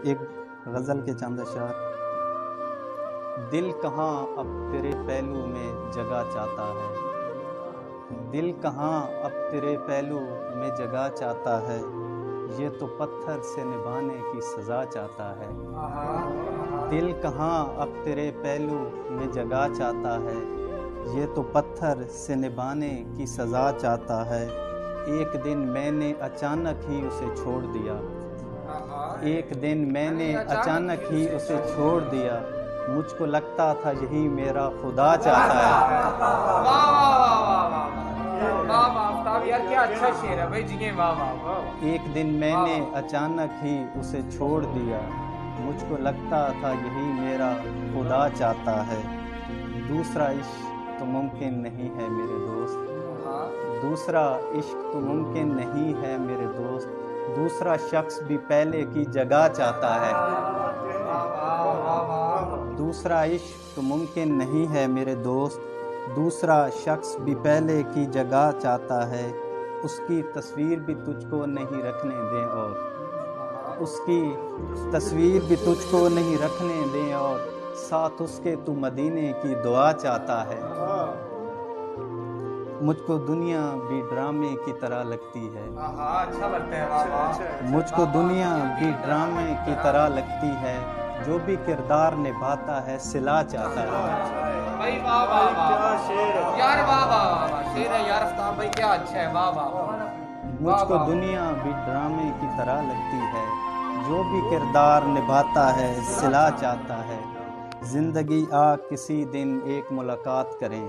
ایک غزل کے چند اشعار۔ دل کہاں اب تیرے پہلو میں جگہ چاہتا ہے، دل کہاں اب تیرے پہلو میں جگہ چاہتا ہے، یہ تو پتھر سے نبھانے کی سزا چاہتا ہے۔ دل کہاں اب تیرے پہلو میں جگہ چاہتا ہے، یہ تو پتھر سے نبھانے کی سزا چاہتا ہے۔ ایک دن میں نے اچانک ہی اسے چھوڑ دیا، ایک دن میں نے اچانک ہی اسے چھوڑ دیا، مجھ کو لگتا تھا یہی میرا خدا چاہتا ہے۔ ایک دن میں نے اچانک ہی اسے چھوڑ دیا، مجھ کو لگتا تھا یہی میرا خدا چاہتا ہے۔ دوسرا عشق تو ممکن نہیں ہے میرے دوست، دوسرا عشق تو ممکن نہیں ہے میرے دوست، دوسرا شخص بھی پہلے کی جگہ چاہتا ہے۔ دوسرا عشق تو ممکن نہیں ہے میرے دوست، دوسرا شخص بھی پہلے کی جگہ چاہتا ہے۔ اس کی تصویر بھی تجھ کو نہیں رکھنے دیں اور اس کی تصویر بھی تجھ کو نہیں رکھنے دیں، اور ساتھ اس کے تو مدینے کی دعا چاہتا ہے۔ مجھ کو دنیا بھی ڈرامے کی طرح لگتی ہے، مجھ کو دنیا بھی ڈرامے کی طرح لگتی ہے، جو بھی کردار نبھاتا ہے صلہ چاہتا ہے۔ مجھ کو دنیا بھی ڈرامے کی طرح لگتی ہے، جو بھی کردار نبھاتا ہے صلہ چاہتا ہے۔ زندگی آ کسی دن ایک ملاقات کریں،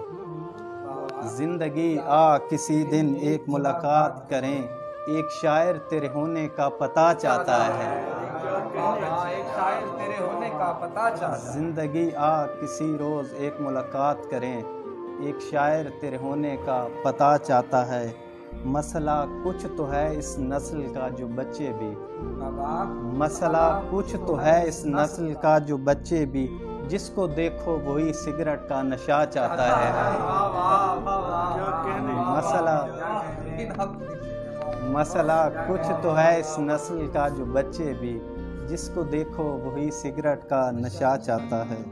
زندگی آ کسی دن ایک ملاقات کریں، ایک شاعر تیرے ہونے کا پتہ چاہتا ہے۔ زندگی آ کسی روز ایک ملاقات کریں، ایک شاعر تیرے ہونے کا پتہ چاہتا ہے۔ مسئلہ کچھ تو ہے اس نسل کا جو بچے بھی، مسئلہ کچھ تو ہے اس نسل کا جو بچے بھی، جس کو دیکھو وہی سگریٹ کا نشہ چاہتا ہے۔ مسئلہ کچھ تو ہے اس نسل کا جو بچے بھی، جس کو دیکھو وہی سگریٹ کا نشہ چاہتا ہے۔